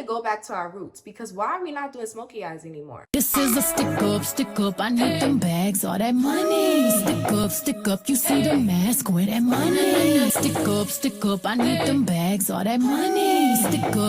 go back to our roots, because why are we not doing smoky eyes anymore? This is a stick up, I need them bags, all that money. Stick up, you see the mask with that money. Stick up, I need them bags, all that money.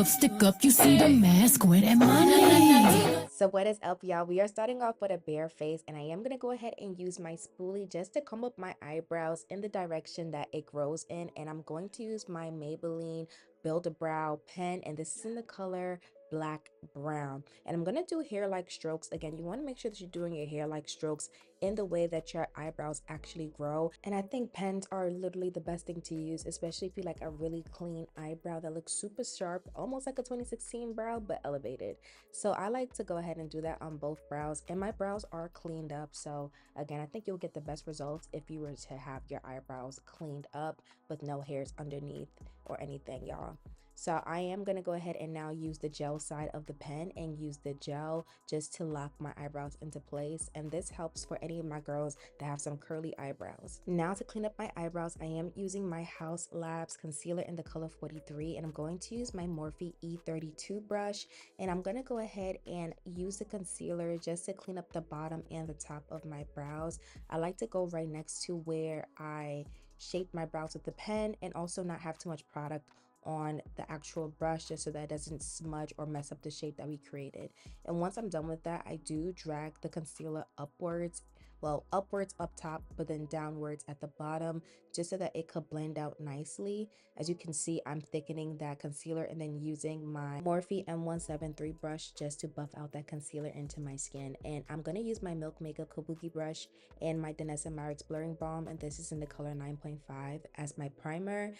Stick up, you see the mask with that money. So what is up, y'all? We are starting off with a bare face, and I am going to go ahead and use my spoolie just to comb up my eyebrows in the direction that it grows in. And I'm going to use my Maybelline Build a Brow pen, and this is in the color black brown. And I'm going to do hair like strokes. Again, you want to make sure that you're doing your hair like strokes in the way that your eyebrows actually grow. And I think pens are literally the best thing to use, especially if you like a really clean eyebrow that looks super sharp, almost like a 2016 brow but elevated. So I like to go ahead and do that on both brows, and my brows are cleaned up. So again, I think you'll get the best results if you were to have your eyebrows cleaned up with no hairs underneath or anything, y'all. So I am going to go ahead and now use the gel side of the pen and use the gel just to lock my eyebrows into place. And this helps for any of my girls that have some curly eyebrows. Now to clean up my eyebrows, I am using my House Labs concealer in the color 43. And I'm going to use my Morphe E32 brush. And I'm going to go ahead and use the concealer just to clean up the bottom and the top of my brows. I like to go right next to where I shaped my brows with the pen and also not have too much product on the actual brush, just so that it doesn't smudge or mess up the shape that we created. And once I'm done with that, I do drag the concealer upwards, well, upwards up top, but then downwards at the bottom, just so that it could blend out nicely. As you can see, I'm thickening that concealer and then using my Morphe M173 brush just to buff out that concealer into my skin. And I'm going to use my Milk Makeup Kabuki brush and my Danessa Myricks blurring balm, and this is in the color 9.5 as my primer.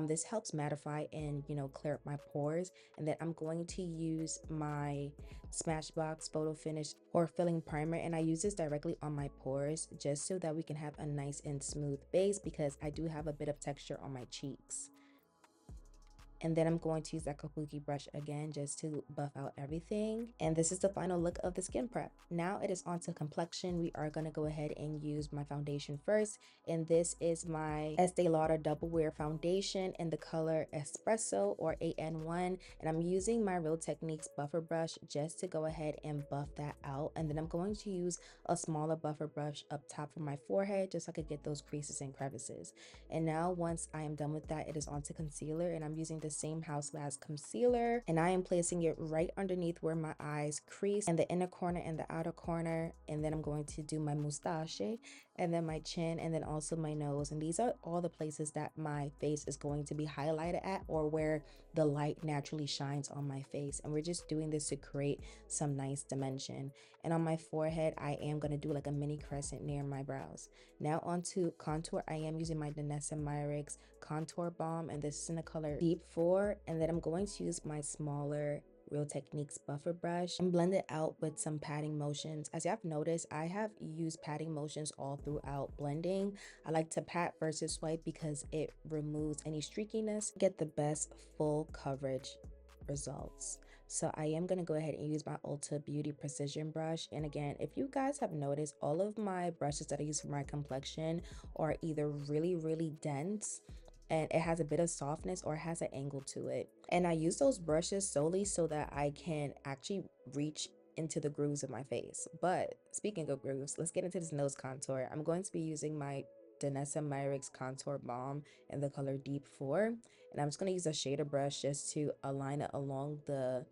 This helps mattify and, you know, clear up my pores. And then I'm going to use my Smashbox Photo Finish or filling primer, and I use this directly on my pores just so that we can have a nice and smooth base, because I do have a bit of texture on my cheeks. And then I'm going to use that kabuki brush again just to buff out everything. And this is the final look of the skin prep. Now it is on to complexion. We are going to go ahead and use my foundation first. And this is my Estee Lauder Double Wear Foundation in the color Espresso or AN1. And I'm using my Real Techniques buffer brush just to go ahead and buff that out. And then I'm going to use a smaller buffer brush up top for my forehead just so I could get those creases and crevices. And now once I am done with that, it is on to concealer, and I'm using the same House Labs concealer, and I am placing it right underneath where my eyes crease and the inner corner and the outer corner. And then I'm going to do my mustache and then my chin and then also my nose. And these are all the places that my face is going to be highlighted at, or where the light naturally shines on my face. And we're just doing this to create some nice dimension. And on my forehead, I am going to do like a mini crescent near my brows. Now onto contour, I am using my Danessa Myricks contour balm, and this is in the color Deep 4. And then I'm going to use my smaller Real Techniques buffer brush and blend it out with some patting motions. As you have noticed, I have used patting motions all throughout blending. I like to pat versus swipe because it removes any streakiness, get the best full coverage results. So I am going to go ahead and use my Ulta Beauty Precision brush. And again, if you guys have noticed, all of my brushes that I use for my complexion are either really dense and it has a bit of softness, or it has an angle to it. And I use those brushes solely so that I can actually reach into the grooves of my face. But speaking of grooves, let's get into this nose contour. I'm going to be using my Danessa Myricks Contour Balm in the color Deep 4. And I'm just going to use a shader brush just to align it along the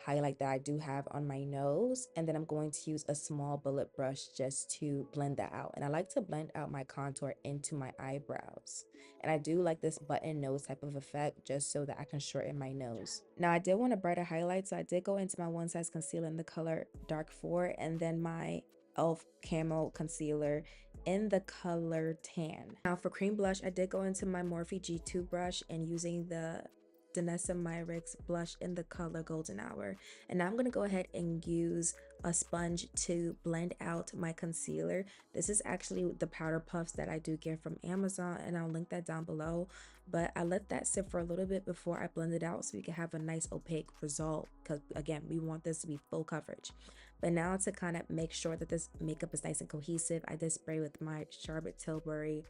highlight that I do have on my nose. And then I'm going to use a small bullet brush just to blend that out. And I like to blend out my contour into my eyebrows. And I do like this button nose type of effect just so that I can shorten my nose. Now I did want a brighter highlight, so I did go into my One Size concealer in the color Dark 4 and then my e.l.f. Camo concealer in the color Tan. Now for cream blush, I did go into my Morphe G2 brush and using the Danessa Myricks blush in the color Golden Hour. And now I'm going to go ahead and use a sponge to blend out my concealer. This is actually the powder puffs that I do get from Amazon, and I'll link that down below. But I let that sit for a little bit before I blend it out so we can have a nice opaque result, because again, we want this to be full coverage. But now to kind of make sure that this makeup is nice and cohesive, I did spray with my Charlotte Tilbury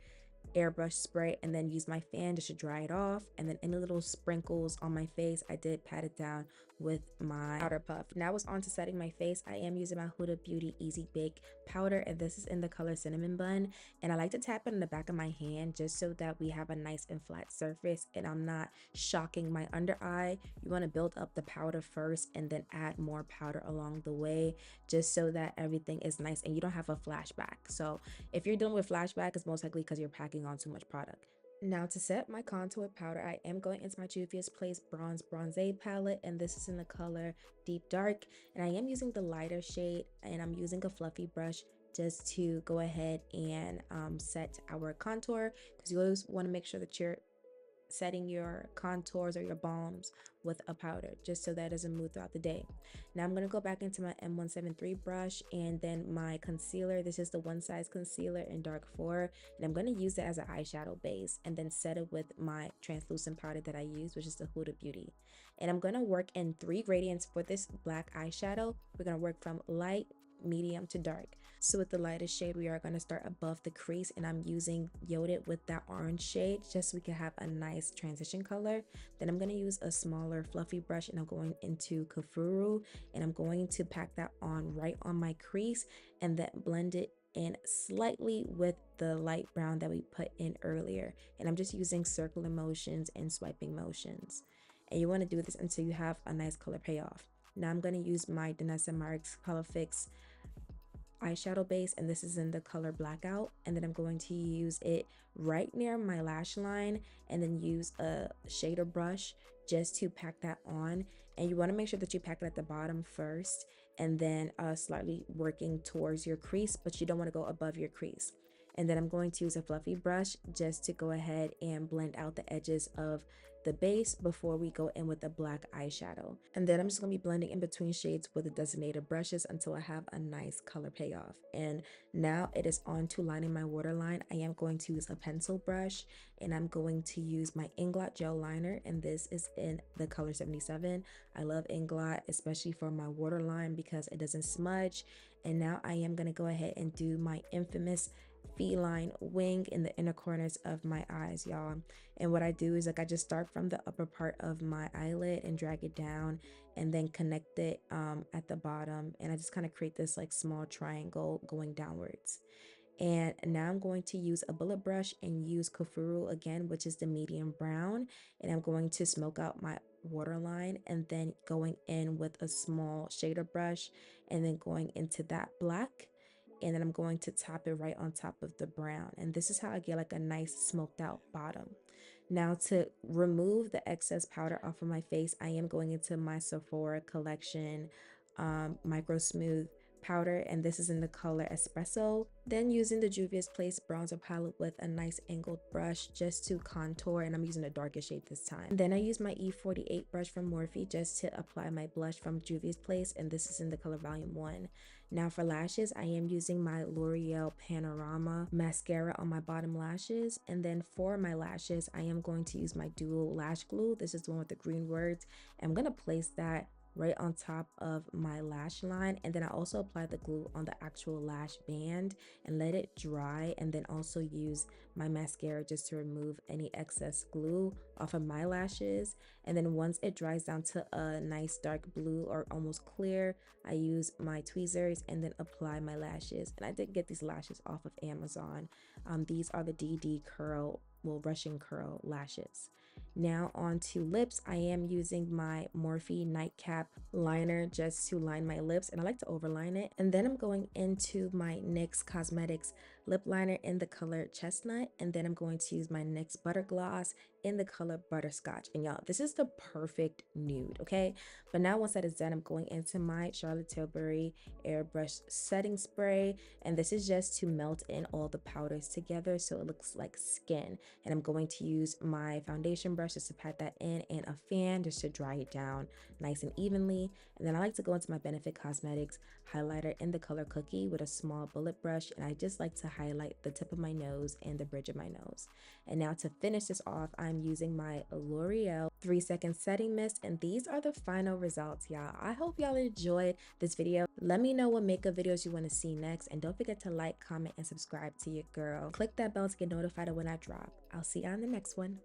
airbrush spray and then use my fan just to dry it off. And then any little sprinkles on my face, I did pat it down with my powder puff. Now it's on to setting my face. I am using my Huda Beauty Easy Bake powder, and this is in the color Cinnamon Bun. And I like to tap it in the back of my hand just so that we have a nice and flat surface and I'm not shocking my under eye. You want to build up the powder first and then add more powder along the way, just so that everything is nice and you don't have a flashback. So if you're dealing with flashback, it's most likely because you're packing on too much product. Now to set my contour powder, I am going into my Juvia's Place Bronze palette, and this is in the color Deep Dark. And I am using the lighter shade, and I'm using a fluffy brush just to go ahead and set our contour, because you always want to make sure that you're setting your contours or your balms with a powder just so that it doesn't move throughout the day. Now I'm going to go back into my M173 brush and then my concealer. This is the One Size Concealer in Dark 4, and I'm going to use it as an eyeshadow base and then set it with my translucent powder that I use, which is the Huda Beauty. And I'm going to work in 3 gradients for this black eyeshadow. We're going to work from light, medium to dark. So with the lightest shade, we are going to start above the crease, and I'm using Yodit with that orange shade just so we can have a nice transition color. Then I'm going to use a smaller fluffy brush, and I'm going into Kafuru, and I'm going to pack that on right on my crease and then blend it in slightly with the light brown that we put in earlier. And I'm just using circular motions and swiping motions. And you want to do this until you have a nice color payoff. Now I'm going to use my Danessa Myricks Color Fix eyeshadow base, and this is in the color Blackout, and then I'm going to use it right near my lash line and then use a shader brush just to pack that on. And you want to make sure that you pack it at the bottom first and then slightly working towards your crease, but you don't want to go above your crease. And then I'm going to use a fluffy brush just to go ahead and blend out the edges of the base before we go in with the black eyeshadow. And then I'm just going to be blending in between shades with the designated brushes until I have a nice color payoff. And now it is on to lining my waterline. I am going to use a pencil brush, and I'm going to use my Inglot Gel Liner, and this is in the color 77. I love Inglot, especially for my waterline because it doesn't smudge. And now I am going to go ahead and do my infamous feline wing in the inner corners of my eyes, y'all. And what I do is, like, I just start from the upper part of my eyelid and drag it down and then connect it at the bottom, and I just kind of create this like small triangle going downwards. And now I'm going to use a bullet brush and use Kafuru again, which is the medium brown, and I'm going to smoke out my waterline and then going in with a small shader brush and then going into that black, and then I'm going to tap it right on top of the brown. And this is how I get like a nice smoked out bottom. Now to remove the excess powder off of my face, I am going into my Sephora Collection Micro Smooth powder, and this is in the color Espresso. Then using the Juvia's Place bronzer palette with a nice angled brush just to contour, and I'm using the darkest shade this time. Then I use my E48 brush from Morphe just to apply my blush from Juvia's Place, and this is in the color Volume 1. Now for lashes, I am using my L'Oreal Panorama mascara on my bottom lashes, and then for my lashes, I am going to use my Dual Lash Glue. This is the one with the green words. I'm going to place that right on top of my lash line, and then I also apply the glue on the actual lash band and let it dry, and then also use my mascara just to remove any excess glue off of my lashes. And then once it dries down to a nice dark blue or almost clear, I use my tweezers and then apply my lashes. And I did get these lashes off of Amazon. These are the DD Curl, well, Russian Curl lashes. Now on to lips, I am using my Morphe Nightcap liner just to line my lips, and I like to overline it. And then I'm going into my NYX Cosmetics lip liner in the color Chestnut, and then I'm going to use my NYX Butter Gloss in the color Butterscotch. And y'all, this is the perfect nude, okay? But now once that is done, I'm going into my Charlotte Tilbury Airbrush Setting Spray, and this is just to melt in all the powders together so it looks like skin. And I'm going to use my foundation brush just to pat that in, and a fan just to dry it down nice and evenly. And then I like to go into my Benefit Cosmetics highlighter in the color Cookie with a small bullet brush, and I just like to highlight the tip of my nose and the bridge of my nose. And now to finish this off, I'm I'm using my L'Oreal 3-second setting mist, and these are the final results, y'all. I hope y'all enjoyed this video. Let me know what makeup videos you want to see next, and don't forget to like, comment, and subscribe to your girl. Click that bell to get notified of when I drop. I'll see you on the next one.